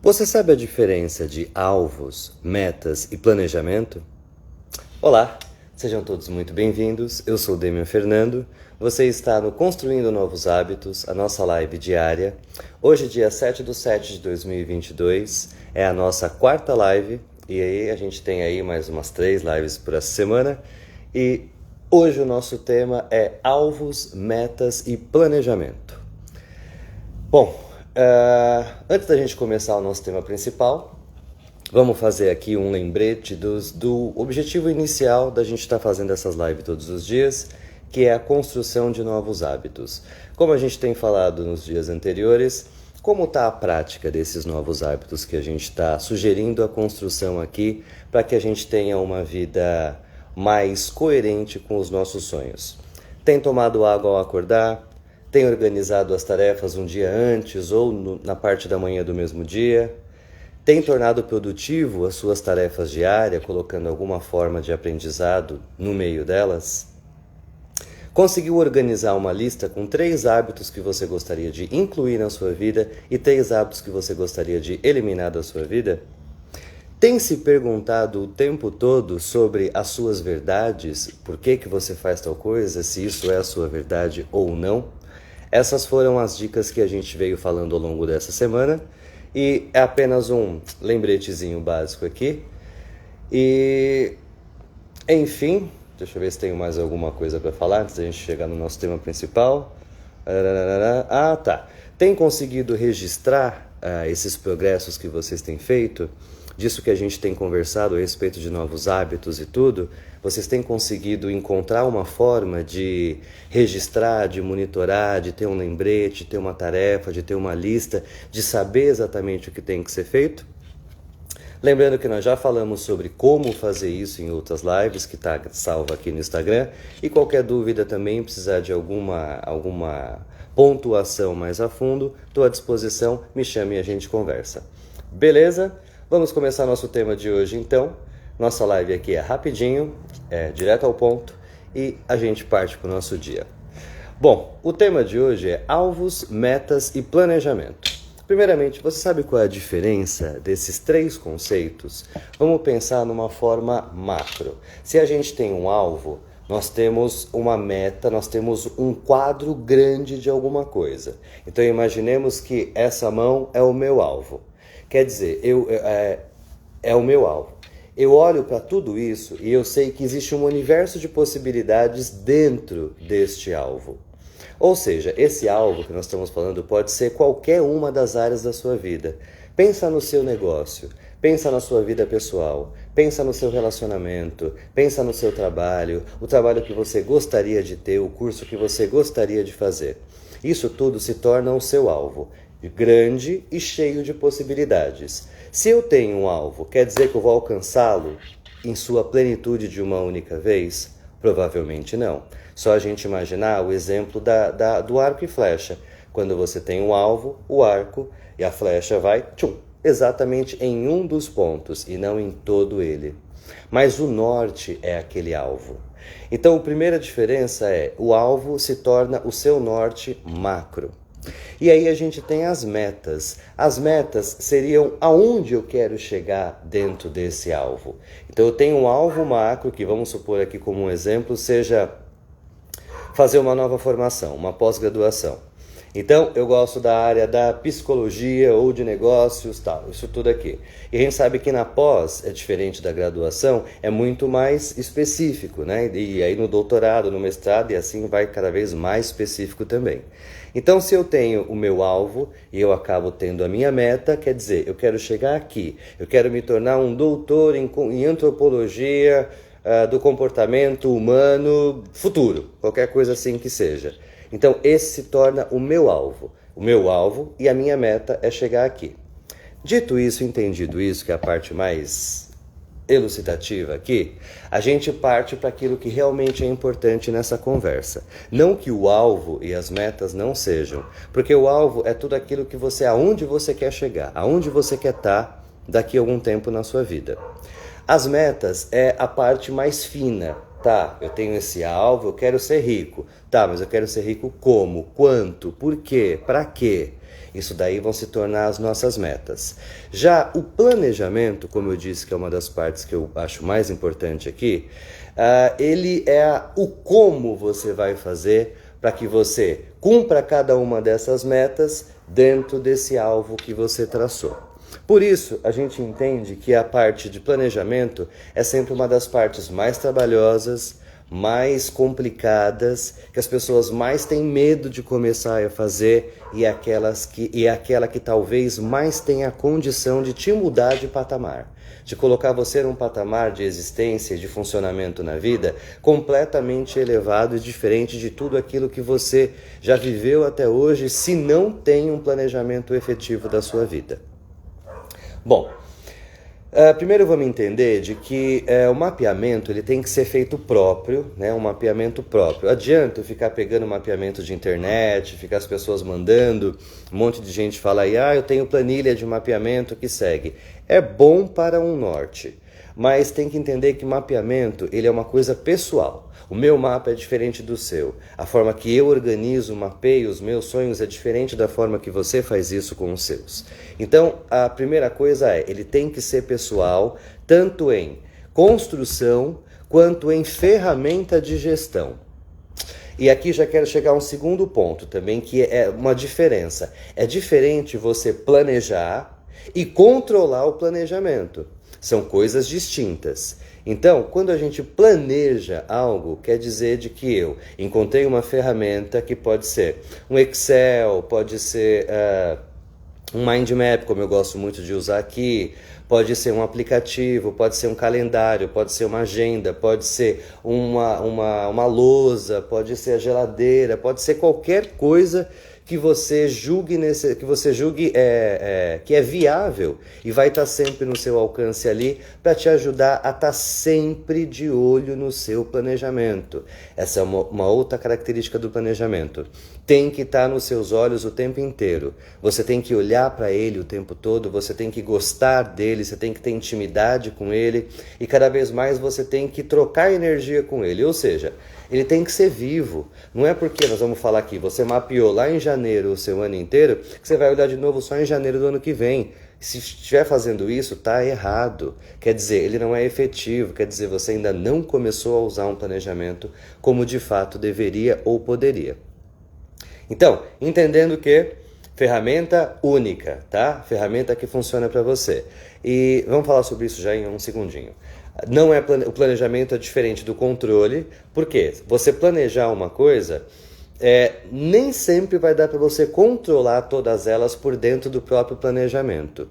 Você sabe a diferença de alvos, metas e planejamento? Olá, sejam todos muito bem-vindos. Eu sou Demian Fernando. Você está no Construindo Novos Hábitos, a nossa live diária. Hoje, dia 7/7/2022, é a nossa quarta live. E aí a gente tem aí mais umas 3 lives por essa semana. E hoje o nosso tema é alvos, metas e planejamento. Bom, antes da gente começar o nosso tema principal, vamos fazer aqui um lembrete do objetivo inicial da gente estar fazendo essas lives todos os dias, que é a construção de novos hábitos. Como a gente tem falado nos dias anteriores, como está a prática desses novos hábitos que a gente está sugerindo a construção aqui para que a gente tenha uma vida mais coerente com os nossos sonhos? Tem tomado água ao acordar? Tem organizado as tarefas um dia antes ou na parte da manhã do mesmo dia? Tem tornado produtivo as suas tarefas diárias, colocando alguma forma de aprendizado no meio delas? Conseguiu organizar uma lista com 3 hábitos que você gostaria de incluir na sua vida e 3 hábitos que você gostaria de eliminar da sua vida? Tem se perguntado o tempo todo sobre as suas verdades, por que você faz tal coisa, se isso é a sua verdade ou não? Essas foram as dicas que a gente veio falando ao longo dessa semana e é apenas um lembretezinho básico aqui. E, enfim, deixa eu ver se tenho mais alguma coisa para falar antes da gente chegar no nosso tema principal. Tá. Tem conseguido registrar esses progressos que vocês têm feito? Disso que a gente tem conversado a respeito de novos hábitos e tudo, vocês têm conseguido encontrar uma forma de registrar, de monitorar, de ter um lembrete, de ter uma tarefa, de ter uma lista, de saber exatamente o que tem que ser feito? Lembrando que nós já falamos sobre como fazer isso em outras lives, que está salvo aqui no Instagram, e qualquer dúvida também, precisar de alguma pontuação mais a fundo, estou à disposição, me chame e a gente conversa. Beleza? Vamos começar nosso tema de hoje então. Nossa live aqui é rapidinho, é direto ao ponto e a gente parte para o nosso dia. Bom, o tema de hoje é alvos, metas e planejamento. Primeiramente, você sabe qual é a diferença desses 3 conceitos? Vamos pensar numa forma macro. Se a gente tem um alvo, nós temos uma meta, nós temos um quadro grande de alguma coisa. Então imaginemos que essa mão é o meu alvo. Quer dizer, é o meu alvo. Eu olho para tudo isso e eu sei que existe um universo de possibilidades dentro deste alvo. Ou seja, esse alvo que nós estamos falando pode ser qualquer uma das áreas da sua vida. Pensa no seu negócio, pensa na sua vida pessoal, pensa no seu relacionamento, pensa no seu trabalho, o trabalho que você gostaria de ter, o curso que você gostaria de fazer. Isso tudo se torna o seu alvo. Grande e cheio de possibilidades. Se eu tenho um alvo, quer dizer que eu vou alcançá-lo em sua plenitude de uma única vez? Provavelmente não. Só a gente imaginar o exemplo do arco e flecha. Quando você tem um alvo, o arco e a flecha vai exatamente em um dos pontos e não em todo ele. Mas o norte é aquele alvo. Então a primeira diferença é o alvo se torna o seu norte macro. E aí a gente tem as metas. As metas seriam aonde eu quero chegar dentro desse alvo. Então eu tenho um alvo macro, que vamos supor aqui como um exemplo, seja fazer uma nova formação, uma pós-graduação. Então eu gosto da área da psicologia ou de negócios, tal, isso tudo aqui. E a gente sabe que na pós, é diferente da graduação, é muito mais específico, né? E aí no doutorado, no mestrado e assim vai cada vez mais específico também. Então se eu tenho o meu alvo e eu acabo tendo a minha meta, quer dizer, eu quero chegar aqui, eu quero me tornar um doutor em antropologia do comportamento humano futuro, qualquer coisa assim que seja. Então esse se torna o meu alvo. O meu alvo e a minha meta é chegar aqui. Dito isso, entendido isso, que é a parte mais elucidativa aqui, a gente parte para aquilo que realmente é importante nessa conversa. Não que o alvo e as metas não sejam, porque o alvo é tudo aquilo que aonde você quer chegar, aonde você quer estar daqui a algum tempo na sua vida. As metas é a parte mais fina. Tá, eu tenho esse alvo, eu quero ser rico. Tá, mas eu quero ser rico como? Quanto? Por quê? Para quê? Isso daí vão se tornar as nossas metas. Já o planejamento, como eu disse, que é uma das partes que eu acho mais importante aqui, ele é o como você vai fazer para que você cumpra cada uma dessas metas dentro desse alvo que você traçou. Por isso, a gente entende que a parte de planejamento é sempre uma das partes mais trabalhosas, mais complicadas, que as pessoas mais têm medo de começar a fazer e é aquela que talvez mais tenha a condição de te mudar de patamar, de colocar você num patamar de existência e de funcionamento na vida completamente elevado e diferente de tudo aquilo que você já viveu até hoje, se não tem um planejamento efetivo da sua vida. Bom, primeiro vamos entender de que o mapeamento ele tem que ser feito próprio, né? Um mapeamento próprio. Adianta eu ficar pegando mapeamento de internet, ficar as pessoas mandando, um monte de gente fala aí, eu tenho planilha de mapeamento que segue. É bom para um norte, mas tem que entender que mapeamento ele é uma coisa pessoal. O meu mapa é diferente do seu. A forma que eu organizo, mapeio os meus sonhos é diferente da forma que você faz isso com os seus. Então, a primeira coisa ele tem que ser pessoal, tanto em construção quanto em ferramenta de gestão. E aqui já quero chegar a um segundo ponto também, que é uma diferença. É diferente você planejar e controlar o planejamento. São coisas distintas. Então, quando a gente planeja algo, quer dizer de que eu encontrei uma ferramenta que pode ser um Excel, pode ser um mind map, como eu gosto muito de usar aqui, pode ser um aplicativo, pode ser um calendário, pode ser uma agenda, pode ser uma lousa, pode ser a geladeira, pode ser qualquer coisa que você julgue que é viável e vai estar sempre no seu alcance ali para te ajudar a estar sempre de olho no seu planejamento. Essa é uma outra característica do planejamento. Tem que estar nos seus olhos o tempo inteiro. Você tem que olhar para ele o tempo todo, você tem que gostar dele, você tem que ter intimidade com ele e cada vez mais você tem que trocar energia com ele. Ou seja, ele tem que ser vivo. Não é porque nós vamos falar aqui, você mapeou lá em janeiro o seu ano inteiro, que você vai olhar de novo só em janeiro do ano que vem. Se estiver fazendo isso, está errado. Quer dizer, ele não é efetivo, quer dizer, você ainda não começou a usar um planejamento como de fato deveria ou poderia. Então, entendendo que ferramenta única, tá? Ferramenta que funciona para você. E vamos falar sobre isso já em um segundinho. Não é o planejamento é diferente do controle, porque você planejar uma coisa, nem sempre vai dar para você controlar todas elas por dentro do próprio planejamento.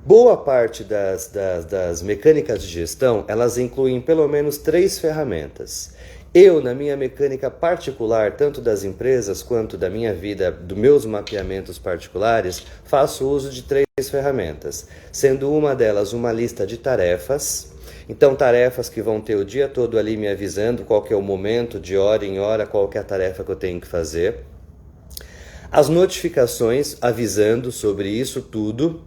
Boa parte das mecânicas de gestão, elas incluem pelo menos 3 ferramentas. Eu, na minha mecânica particular, tanto das empresas quanto da minha vida, dos meus mapeamentos particulares, faço uso de 3 ferramentas, sendo uma delas uma lista de tarefas. Então, tarefas que vão ter o dia todo ali me avisando qual que é o momento, de hora em hora, qual que é a tarefa que eu tenho que fazer. As notificações avisando sobre isso tudo.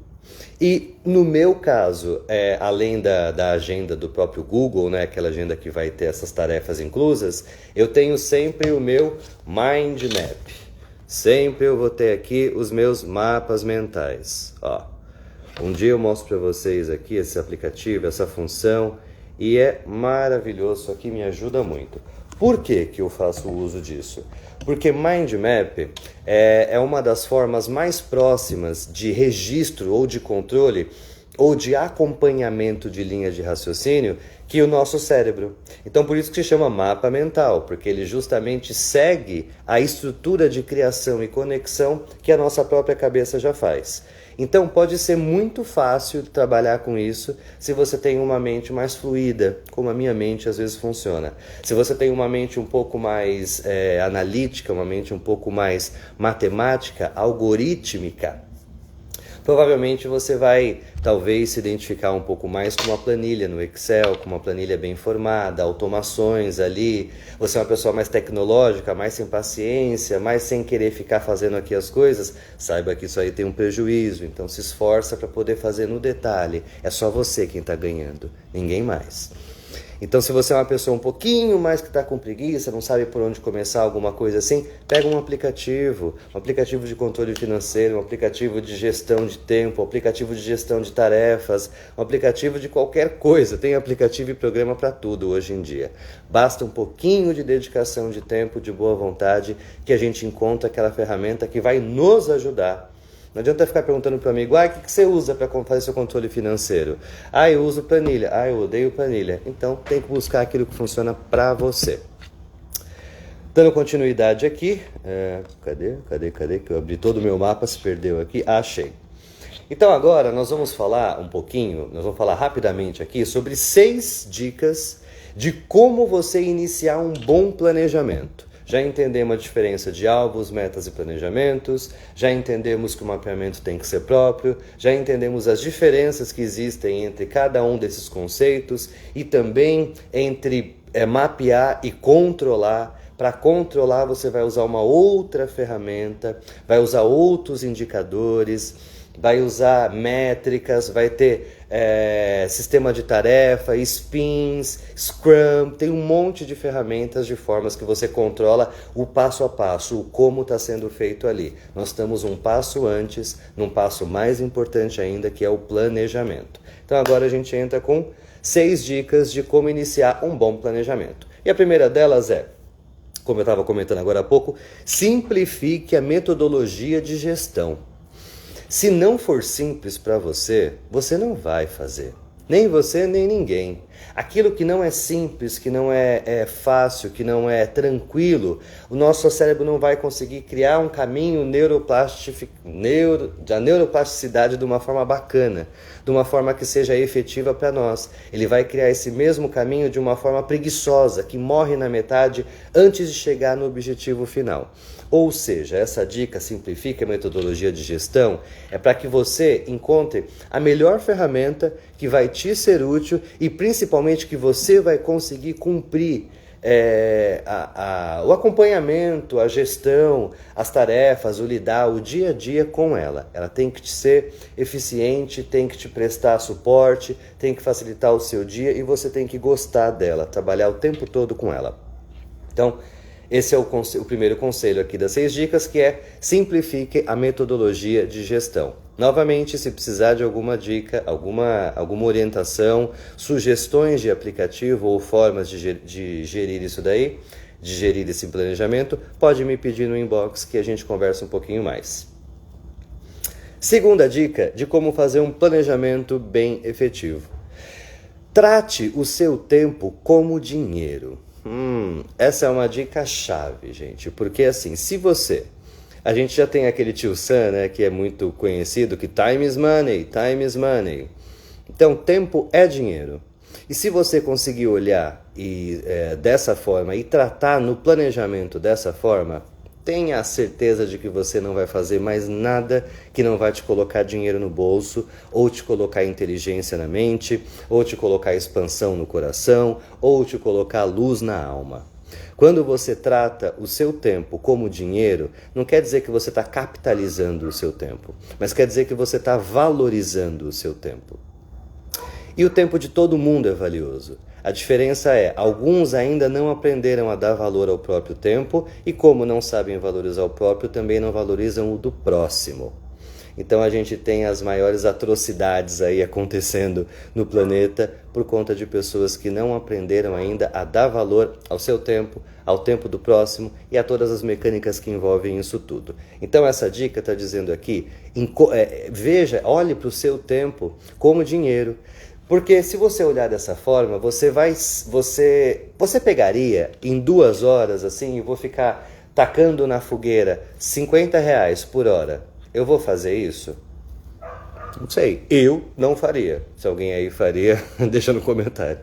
E no meu caso, além da agenda do próprio Google, né, aquela agenda que vai ter essas tarefas inclusas, eu tenho sempre o meu Mind Map. Sempre eu vou ter aqui os meus mapas mentais. Um dia eu mostro para vocês aqui esse aplicativo, essa função, e é maravilhoso, isso aqui me ajuda muito. Por que eu faço uso disso? Porque Mind Map é uma das formas mais próximas de registro ou de controle ou de acompanhamento de linha de raciocínio que o nosso cérebro. Então por isso que se chama mapa mental, porque ele justamente segue a estrutura de criação e conexão que a nossa própria cabeça já faz. Então pode ser muito fácil trabalhar com isso se você tem uma mente mais fluida, como a minha mente às vezes funciona. Se você tem uma mente um pouco mais analítica, uma mente um pouco mais matemática, algorítmica, provavelmente você vai talvez se identificar um pouco mais com uma planilha no Excel, com uma planilha bem formada, automações ali. Você é uma pessoa mais tecnológica, mais sem paciência, mais sem querer ficar fazendo aqui as coisas. Saiba que isso aí tem um prejuízo, então se esforça para poder fazer no detalhe. É só você quem está ganhando, ninguém mais. Então, se você é uma pessoa um pouquinho mais que está com preguiça, não sabe por onde começar, alguma coisa assim, pega um aplicativo de controle financeiro, um aplicativo de gestão de tempo, um aplicativo de gestão de tarefas, um aplicativo de qualquer coisa. Tem aplicativo e programa para tudo hoje em dia. Basta um pouquinho de dedicação de tempo, de boa vontade, que a gente encontra aquela ferramenta que vai nos ajudar. Não adianta ficar perguntando para o amigo, o que você usa para fazer seu controle financeiro? Eu uso planilha. Eu odeio planilha. Então, tem que buscar aquilo que funciona para você. Dando continuidade aqui, cadê? Que eu abri todo o meu mapa, se perdeu aqui. Achei. Então, agora nós vamos falar rapidamente aqui sobre 6 dicas de como você iniciar um bom planejamento. Já entendemos a diferença de alvos, metas e planejamentos, já entendemos que o mapeamento tem que ser próprio, já entendemos as diferenças que existem entre cada um desses conceitos e também entre mapear e controlar. Para controlar, você vai usar uma outra ferramenta, vai usar outros indicadores, vai usar métricas, vai ter sistema de tarefa, spins, Scrum, tem um monte de ferramentas, de formas que você controla o passo a passo, o como está sendo feito ali. Nós estamos um passo antes, num passo mais importante ainda, que é o planejamento. Então agora a gente entra com 6 dicas de como iniciar um bom planejamento. E a primeira delas é, como eu estava comentando agora há pouco, simplifique a metodologia de gestão. Se não for simples para você, você não vai fazer. Nem você, nem ninguém. Aquilo que não é simples, que não é fácil, que não é tranquilo, o nosso cérebro não vai conseguir criar um caminho da neuroplasticidade de uma forma bacana, de uma forma que seja efetiva para nós. Ele vai criar esse mesmo caminho de uma forma preguiçosa, que morre na metade antes de chegar no objetivo final. Ou seja, essa dica simplifica a metodologia de gestão é para que você encontre a melhor ferramenta que vai te ser útil e principalmente que você vai conseguir cumprir o acompanhamento, a gestão, as tarefas, o lidar, o dia a dia com ela. Ela tem que ser eficiente, tem que te prestar suporte, tem que facilitar o seu dia e você tem que gostar dela, trabalhar o tempo todo com ela. Então, esse é o primeiro conselho aqui das 6 dicas, que é simplifique a metodologia de gestão. Novamente, se precisar de alguma dica, alguma orientação, sugestões de aplicativo ou formas de gerir isso daí, de gerir esse planejamento, pode me pedir no inbox que a gente conversa um pouquinho mais. Segunda dica de como fazer um planejamento bem efetivo. Trate o seu tempo como dinheiro. Essa é uma dica chave, gente, porque assim, a gente já tem aquele tio Sam, né, que é muito conhecido, que time is money, time is money. Então, tempo é dinheiro. E se você conseguir olhar dessa forma e tratar no planejamento dessa forma, tenha a certeza de que você não vai fazer mais nada que não vai te colocar dinheiro no bolso, ou te colocar inteligência na mente, ou te colocar expansão no coração, ou te colocar luz na alma. Quando você trata o seu tempo como dinheiro, não quer dizer que você está capitalizando o seu tempo, mas quer dizer que você está valorizando o seu tempo. E o tempo de todo mundo é valioso. A diferença é, alguns ainda não aprenderam a dar valor ao próprio tempo e como não sabem valorizar o próprio, também não valorizam o do próximo. Então a gente tem as maiores atrocidades aí acontecendo no planeta por conta de pessoas que não aprenderam ainda a dar valor ao seu tempo, ao tempo do próximo e a todas as mecânicas que envolvem isso tudo. Então essa dica está dizendo aqui, olhe para o seu tempo como dinheiro. Porque se você olhar dessa forma, você pegaria em 2 horas assim, e vou ficar tacando na fogueira R$50 por hora. Eu vou fazer isso? Não sei, eu não faria. Se alguém aí faria, deixa no comentário.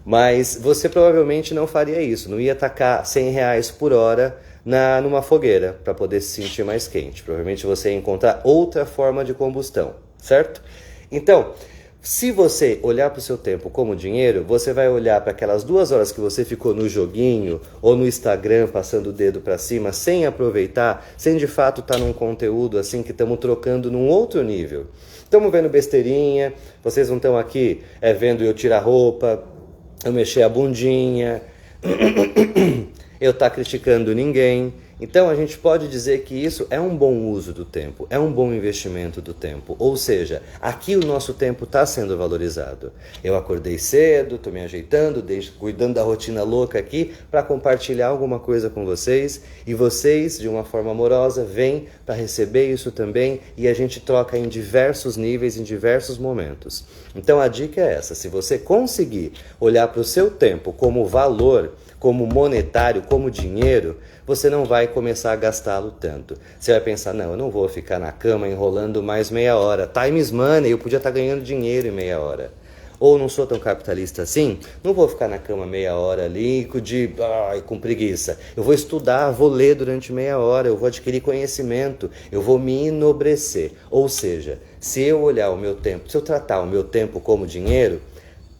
Mas você provavelmente não faria isso, não ia tacar R$100 por hora numa fogueira para poder se sentir mais quente. Provavelmente você ia encontrar outra forma de combustão, certo? Então, se você olhar para o seu tempo como dinheiro, você vai olhar para aquelas 2 horas que você ficou no joguinho ou no Instagram passando o dedo para cima sem aproveitar, sem de fato estar num conteúdo assim que estamos trocando num outro nível. Estamos vendo besteirinha, vocês não estão aqui vendo eu tirar roupa, eu mexer a bundinha, eu estar criticando ninguém. Então a gente pode dizer que isso é um bom uso do tempo, é um bom investimento do tempo. Ou seja, aqui o nosso tempo está sendo valorizado. Eu acordei cedo, estou me ajeitando, cuidando da rotina louca aqui para compartilhar alguma coisa com vocês. E vocês, de uma forma amorosa, vêm para receber isso também e a gente troca em diversos níveis, em diversos momentos. Então a dica é essa, se você conseguir olhar para o seu tempo como valor, como monetário, como dinheiro, você não vai começar a gastá-lo tanto. Você vai pensar, não, eu não vou ficar na cama enrolando mais meia hora. Time is money, eu podia estar ganhando dinheiro em meia hora. Ou não sou tão capitalista assim, não vou ficar na cama meia hora ali com preguiça. Eu vou estudar, vou ler durante meia hora, eu vou adquirir conhecimento, eu vou me enobrecer. Ou seja, se eu olhar o meu tempo, se eu tratar o meu tempo como dinheiro,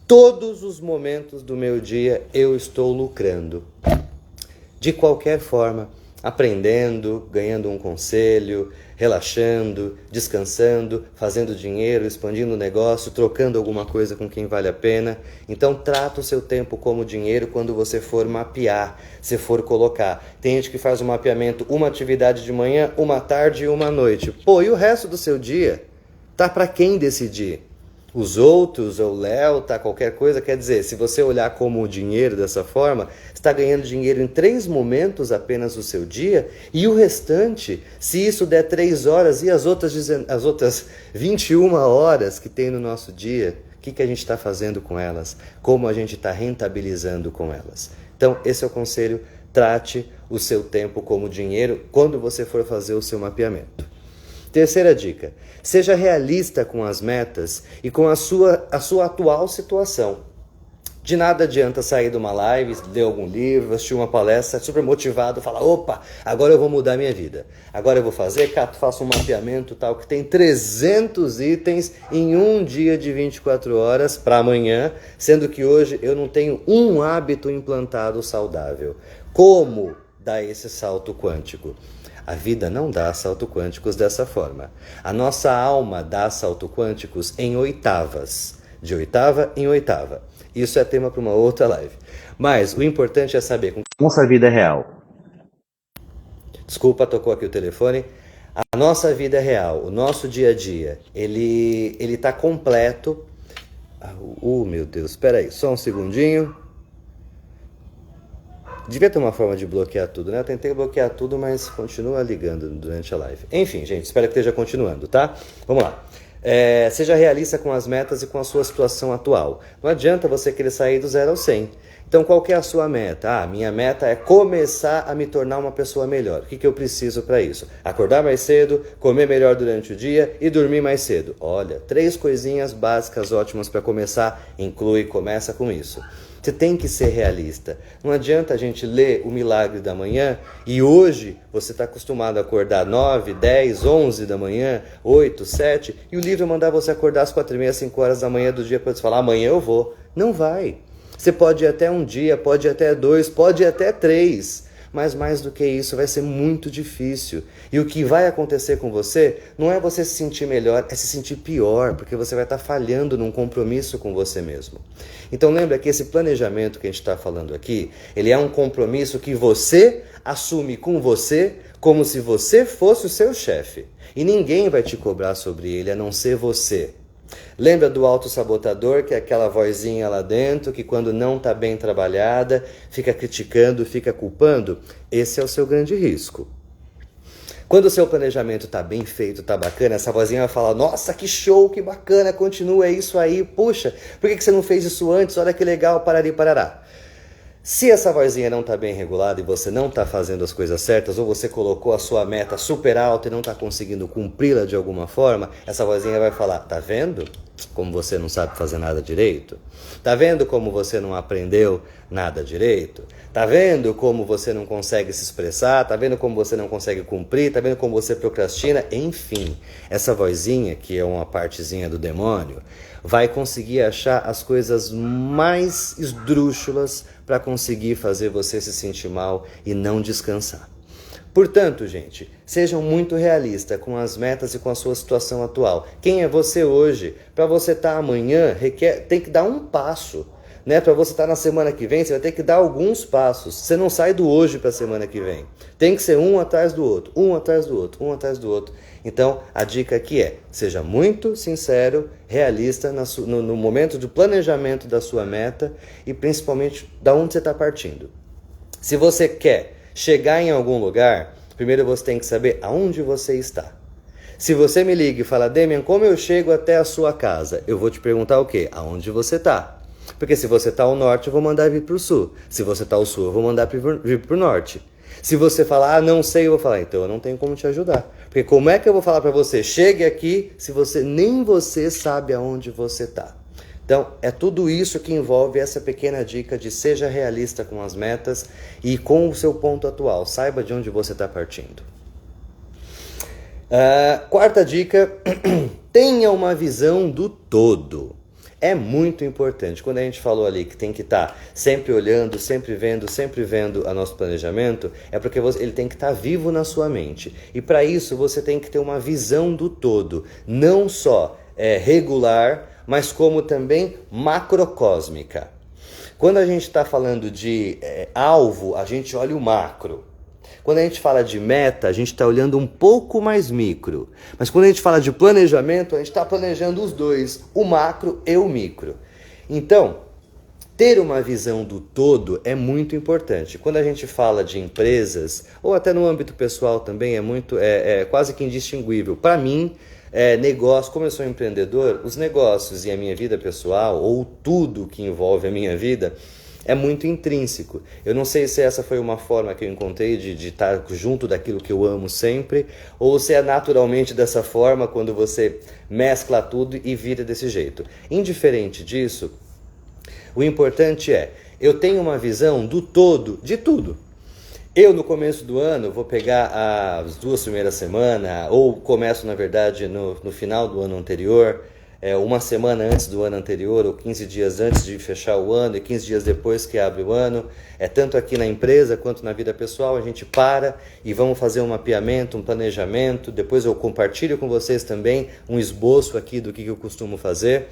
todos os momentos do meu dia eu estou lucrando. De qualquer forma, aprendendo, ganhando um conselho, relaxando, descansando, fazendo dinheiro, expandindo o negócio, trocando alguma coisa com quem vale a pena. Então trata o seu tempo como dinheiro quando você for mapear, se for colocar. Tem gente que faz um mapeamento, uma atividade de manhã, uma tarde e uma noite. Pô, e o resto do seu dia? Tá para quem decidir? Os outros, ou Léo, tá qualquer coisa, quer dizer, se você olhar como dinheiro dessa forma, está ganhando dinheiro em 3 momentos apenas do seu dia, e o restante, se isso der 3 horas, e as outras 21 horas que tem no nosso dia, o que a gente está fazendo com elas? Como a gente está rentabilizando com elas? Então, esse é o conselho, trate o seu tempo como dinheiro quando você for fazer o seu mapeamento. Terceira dica, seja realista com as metas e com a sua atual situação. De nada adianta sair de uma live, ler algum livro, assistir uma palestra, super motivado, falar, opa, agora eu vou mudar minha vida. Agora eu vou fazer, faço um mapeamento tal, que tem 300 itens em um dia de 24 horas para amanhã, sendo que hoje eu não tenho um hábito implantado saudável. Como dar esse salto quântico? A vida não dá salto quânticos dessa forma. A nossa alma dá salto quânticos em oitavas, de oitava em oitava. Isso é tema para uma outra live. Mas o importante é saber como nossa vida é real. Desculpa, tocou aqui o telefone. A nossa vida é real, o nosso dia a dia, ele está completo. Meu Deus, espera aí, só um segundinho. Devia ter uma forma de bloquear tudo, né? Eu tentei bloquear tudo, mas continua ligando durante a live. Enfim, gente, espero que esteja continuando, tá? Vamos lá. Seja realista com as metas e com a sua situação atual. Não adianta você querer sair do 0 ao 100. Então, qual que é a sua meta? Minha meta é começar a me tornar uma pessoa melhor. O que eu preciso para isso? Acordar mais cedo, comer melhor durante o dia e dormir mais cedo. Olha, 3 coisinhas básicas ótimas para começar. Começa com isso. Você tem que ser realista. Não adianta a gente ler O Milagre da Manhã e hoje você está acostumado a acordar 9, 10, 11 da manhã, 8, 7 e o livro mandar você acordar às 4h30, 5 horas da manhã do dia para você falar amanhã eu vou. Não vai. Você pode ir até um dia, pode ir até 2, pode ir até 3. Mas mais do que isso, vai ser muito difícil. E o que vai acontecer com você não é você se sentir melhor, é se sentir pior, porque você vai estar falhando num compromisso com você mesmo. Então lembra que esse planejamento que a gente está falando aqui, ele é um compromisso que você assume com você como se você fosse o seu chefe. E ninguém vai te cobrar sobre ele, a não ser você. Lembra do autossabotador, que é aquela vozinha lá dentro, que quando não está bem trabalhada, fica criticando, fica culpando? Esse é o seu grande risco. Quando o seu planejamento está bem feito, está bacana, essa vozinha vai falar, nossa, que show, que bacana, continua, é isso aí, puxa, por que você não fez isso antes? Olha que legal, parari, parará. Se essa vozinha não está bem regulada e você não está fazendo as coisas certas, ou você colocou a sua meta super alta e não está conseguindo cumpri-la de alguma forma, essa vozinha vai falar, tá vendo como você não sabe fazer nada direito? Tá vendo como você não aprendeu nada direito? Tá vendo como você não consegue se expressar? Tá vendo como você não consegue cumprir? Tá vendo como você procrastina? Enfim, essa vozinha, que é uma partezinha do demônio, vai conseguir achar as coisas mais esdrúxulas para conseguir fazer você se sentir mal e não descansar. Portanto, gente, sejam muito realistas com as metas e com a sua situação atual. Quem é você hoje? Para você estar amanhã, tem que dar um passo. né? Para você estar na semana que vem, você vai ter que dar alguns passos. Você não sai do hoje para a semana que vem. Tem que ser um atrás do outro, um atrás do outro, um atrás do outro. Então, a dica aqui é, seja muito sincero, realista no momento do planejamento da sua meta e principalmente da onde você está partindo. Se você quer chegar em algum lugar, primeiro você tem que saber aonde você está. Se você me liga e fala, Demian, como eu chego até a sua casa? Eu vou te perguntar o quê? Aonde você está? Porque se você está ao norte, eu vou mandar vir para o sul. Se você está ao sul, eu vou mandar vir para o norte. Se você falar, não sei, eu vou falar, então eu não tenho como te ajudar. Porque como é que eu vou falar para você, chegue aqui, se nem você sabe aonde você está? Então, é tudo isso que envolve essa pequena dica de seja realista com as metas e com o seu ponto atual. Saiba de onde você está partindo. Quarta dica, tenha uma visão do todo. É muito importante. Quando a gente falou ali que tem que estar sempre olhando, sempre vendo o nosso planejamento, é porque ele tem que estar vivo na sua mente. E para isso você tem que ter uma visão do todo, não só regular, mas como também macrocósmica. Quando a gente está falando de alvo, a gente olha o macro. Quando a gente fala de meta, a gente está olhando um pouco mais micro. Mas quando a gente fala de planejamento, a gente está planejando os dois, o macro e o micro. Então, ter uma visão do todo é muito importante. Quando a gente fala de empresas, ou até no âmbito pessoal também, é quase que indistinguível. Para mim, negócio, como eu sou empreendedor, os negócios e a minha vida pessoal, ou tudo que envolve a minha vida, é muito intrínseco. Eu não sei se essa foi uma forma que eu encontrei de estar junto daquilo que eu amo sempre, ou se é naturalmente dessa forma quando você mescla tudo e vira desse jeito. Indiferente disso, o importante eu tenho uma visão do todo, de tudo. Eu, no começo do ano, vou pegar as 2 primeiras semanas, ou começo, na verdade, no final do ano anterior, uma semana antes do ano anterior, ou 15 dias antes de fechar o ano, e 15 dias depois que abre o ano. Tanto aqui na empresa quanto na vida pessoal, a gente para e vamos fazer um mapeamento, um planejamento. Depois eu compartilho com vocês também um esboço aqui do que eu costumo fazer.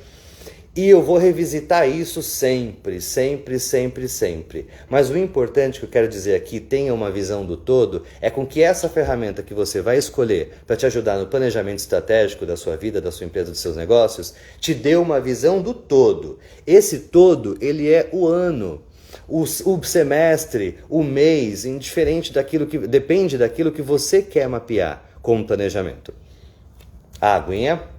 E eu vou revisitar isso sempre. Mas o importante que eu quero dizer aqui, tenha uma visão do todo, é com que essa ferramenta que você vai escolher para te ajudar no planejamento estratégico da sua vida, da sua empresa, dos seus negócios, te dê uma visão do todo. Esse todo, ele é o ano, o semestre, o mês, depende daquilo que você quer mapear como planejamento. A aguinha.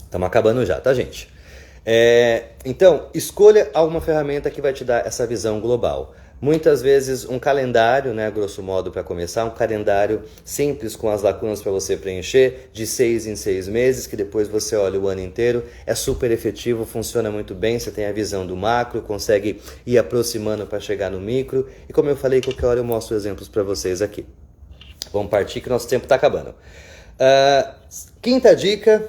Estamos acabando já, tá, gente? Então, escolha alguma ferramenta que vai te dar essa visão global. Muitas vezes um calendário, né, grosso modo para começar, um calendário simples com as lacunas para você preencher, de 6 em 6 meses, que depois você olha o ano inteiro, é super efetivo, funciona muito bem, você tem a visão do macro, consegue ir aproximando para chegar no micro, e como eu falei, qualquer hora eu mostro exemplos para vocês aqui. Vamos partir que nosso tempo está acabando. Quinta dica,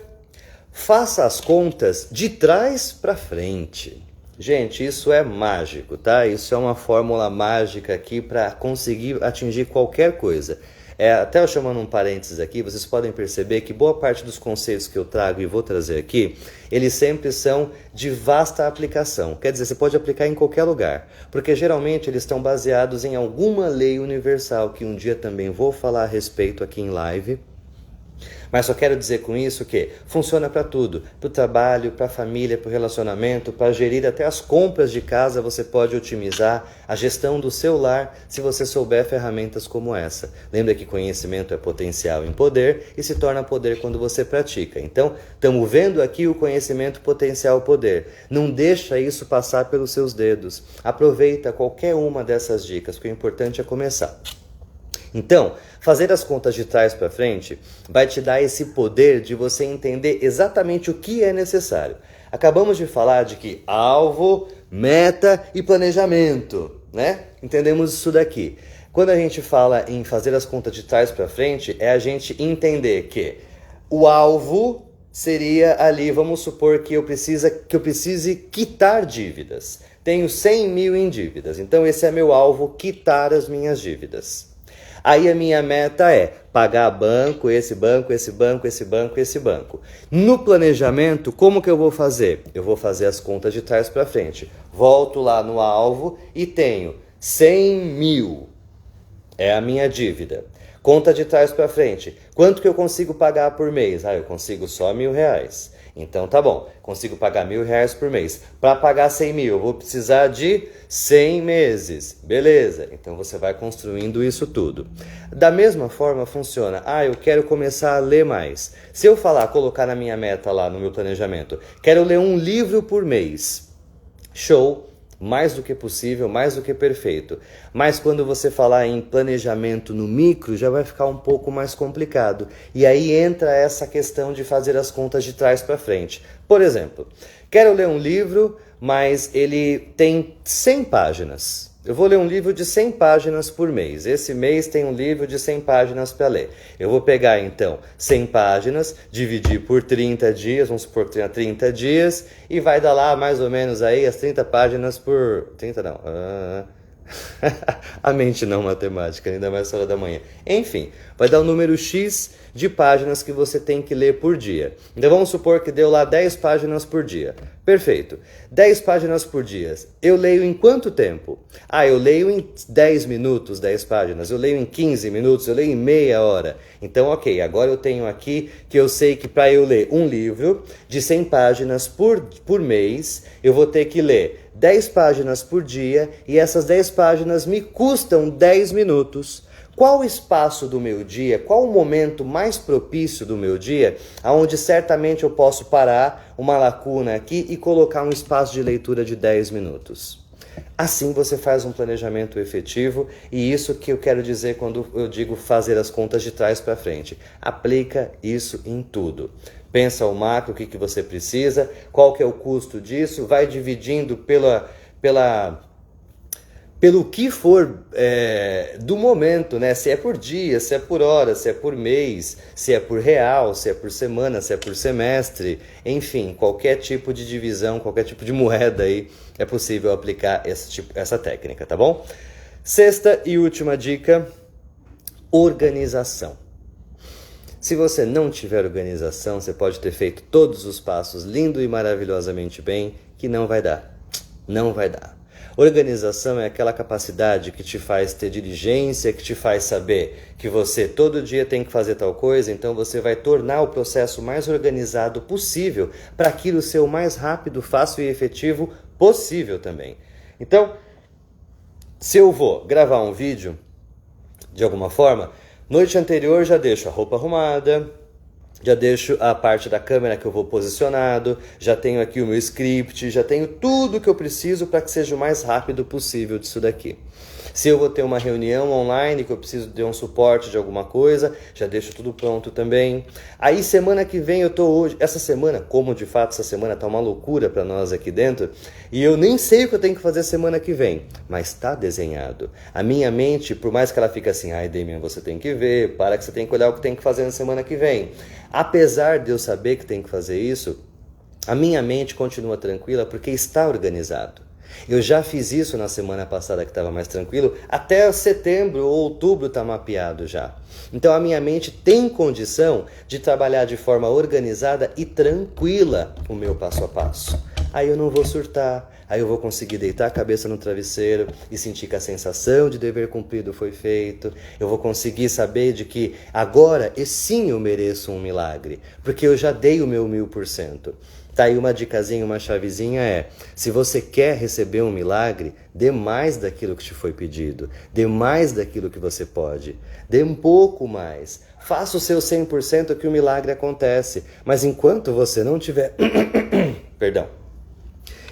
faça as contas de trás para frente. Gente, isso é mágico, tá? Isso é uma fórmula mágica aqui para conseguir atingir qualquer coisa. Até eu chamando um parênteses aqui, vocês podem perceber que boa parte dos conceitos que eu trago e vou trazer aqui, eles sempre são de vasta aplicação. Quer dizer, você pode aplicar em qualquer lugar, porque geralmente eles estão baseados em alguma lei universal, que um dia também vou falar a respeito aqui em live. Mas só quero dizer com isso que funciona para tudo, para o trabalho, para a família, para o relacionamento, para gerir até as compras de casa, você pode otimizar a gestão do seu lar se você souber ferramentas como essa. Lembra que conhecimento é potencial em poder e se torna poder quando você pratica. Então, estamos vendo aqui o conhecimento potencial poder. Não deixa isso passar pelos seus dedos. Aproveita qualquer uma dessas dicas, porque o importante é começar. Então, fazer as contas de trás para frente vai te dar esse poder de você entender exatamente o que é necessário. Acabamos de falar de que alvo, meta e planejamento, né? Entendemos isso daqui. Quando a gente fala em fazer as contas de trás para frente, é a gente entender que o alvo seria ali, vamos supor que eu precise quitar dívidas. Tenho 100 mil em dívidas, então esse é meu alvo, quitar as minhas dívidas. Aí a minha meta é pagar banco, esse banco, esse banco, esse banco, esse banco. No planejamento, como que eu vou fazer? Eu vou fazer as contas de trás para frente. Volto lá no alvo e tenho 100 mil. É a minha dívida. Conta de trás para frente. Quanto que eu consigo pagar por mês? Eu consigo só R$1.000. Então tá bom, consigo pagar R$1.000 por mês. Para pagar 100 mil, eu vou precisar de 100 meses. Beleza, então você vai construindo isso tudo. Da mesma forma funciona, eu quero começar a ler mais. Se eu colocar na minha meta lá no meu planejamento, quero ler um livro por mês. Show! Mais do que possível, mais do que perfeito. Mas quando você falar em planejamento no micro, já vai ficar um pouco mais complicado. E aí entra essa questão de fazer as contas de trás para frente. Por exemplo, quero ler um livro, mas ele tem 100 páginas. Eu vou ler um livro de 100 páginas por mês. Esse mês tem um livro de 100 páginas para ler. Eu vou pegar, então, 100 páginas, dividir por 30 dias, vamos supor que tenha 30 dias, e vai dar lá mais ou menos aí as 30 páginas por... 30 não. A mente não matemática, ainda mais hora da manhã. Enfim, vai dar um número X de páginas que você tem que ler por dia. Então vamos supor que deu lá 10 páginas por dia. Perfeito. 10 páginas por dia. Eu leio em quanto tempo? Eu leio em 10 minutos, 10 páginas. Eu leio em 15 minutos, eu leio em meia hora. Então, ok, agora eu tenho aqui que eu sei que para eu ler um livro de 100 páginas por mês, eu vou ter que ler 10 páginas por dia e essas 10 páginas me custam 10 minutos. Qual o espaço do meu dia, qual o momento mais propício do meu dia, onde certamente eu posso parar uma lacuna aqui e colocar um espaço de leitura de 10 minutos? Assim você faz um planejamento efetivo e isso que eu quero dizer quando eu digo fazer as contas de trás para frente. Aplica isso em tudo. Pensa o macro, o que você precisa, qual que é o custo disso, vai dividindo pelo que for do momento, né? Se é por dia, se é por hora, se é por mês, se é por real, se é por semana, se é por semestre, enfim, qualquer tipo de divisão, qualquer tipo de moeda aí é possível aplicar essa técnica, tá bom? Sexta e última dica, organização. Se você não tiver organização, você pode ter feito todos os passos lindo e maravilhosamente bem, que não vai dar. Não vai dar. Organização é aquela capacidade que te faz ter diligência, que te faz saber que você todo dia tem que fazer tal coisa, então você vai tornar o processo mais organizado possível para aquilo ser o mais rápido, fácil e efetivo possível também. Então, se eu vou gravar um vídeo, de alguma forma, noite anterior já deixo a roupa arrumada, já deixo a parte da câmera que eu vou posicionado, já tenho aqui o meu script, já tenho tudo que eu preciso para que seja o mais rápido possível disso daqui. Se eu vou ter uma reunião online que eu preciso de um suporte de alguma coisa, já deixo tudo pronto também. Aí semana que vem essa semana, como de fato essa semana tá uma loucura para nós aqui dentro, e eu nem sei o que eu tenho que fazer semana que vem, mas está desenhado. A minha mente, por mais que ela fique assim, Damian, você tem que ver, para que você tem que olhar o que tem que fazer na semana que vem. Apesar de eu saber que tem que fazer isso, a minha mente continua tranquila porque está organizado. Eu já fiz isso na semana passada que estava mais tranquilo, até setembro ou outubro está mapeado já. Então a minha mente tem condição de trabalhar de forma organizada e tranquila o meu passo a passo. Aí eu não vou surtar, aí eu vou conseguir deitar a cabeça no travesseiro e sentir que a sensação de dever cumprido foi feito. Eu vou conseguir saber de que agora, sim, eu mereço um milagre, porque eu já dei o meu 1000%. Tá aí uma dicasinha, uma chavezinha se você quer receber um milagre, dê mais daquilo que te foi pedido, dê mais daquilo que você pode, dê um pouco mais, faça o seu 100% que o milagre acontece, mas enquanto você não tiver,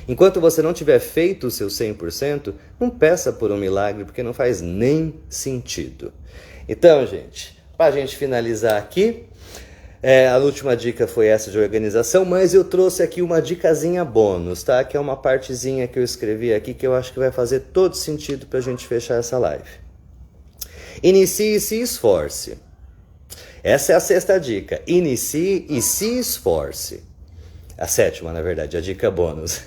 enquanto você não tiver feito o seu 100%, não peça por um milagre, porque não faz nem sentido. Então, gente, para a gente finalizar aqui, a última dica foi essa de organização, mas eu trouxe aqui uma dicasinha bônus, tá? Que é uma partezinha que eu escrevi aqui que eu acho que vai fazer todo sentido para a gente fechar essa live. Inicie e se esforce. Essa é a sexta dica. Inicie e se esforce. A sétima, na verdade, a dica bônus.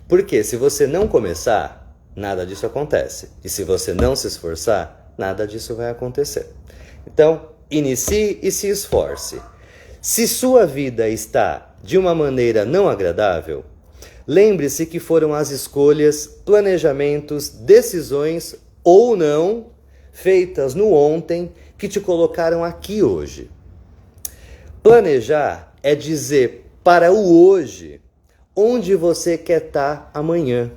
Porque se você não começar, nada disso acontece. E se você não se esforçar, nada disso vai acontecer. Então, inicie e se esforce. Se sua vida está de uma maneira não agradável, lembre-se que foram as escolhas, planejamentos, decisões ou não feitas no ontem que te colocaram aqui hoje. Planejar é dizer para o hoje onde você quer estar amanhã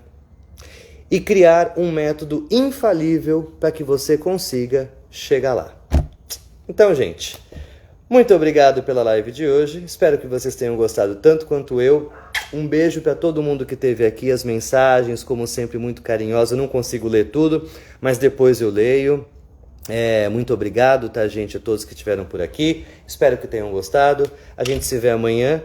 e criar um método infalível para que você consiga chegar lá. Então, gente, muito obrigado pela live de hoje. Espero que vocês tenham gostado tanto quanto eu. Um beijo para todo mundo que esteve aqui. As mensagens, como sempre, muito carinhosas. Eu não consigo ler tudo, mas depois eu leio. Muito obrigado, tá, gente, a todos que estiveram por aqui. Espero que tenham gostado. A gente se vê amanhã.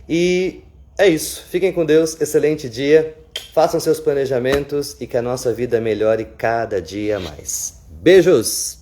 E é isso. Fiquem com Deus. Excelente dia. Façam seus planejamentos e que a nossa vida melhore cada dia mais. Beijos!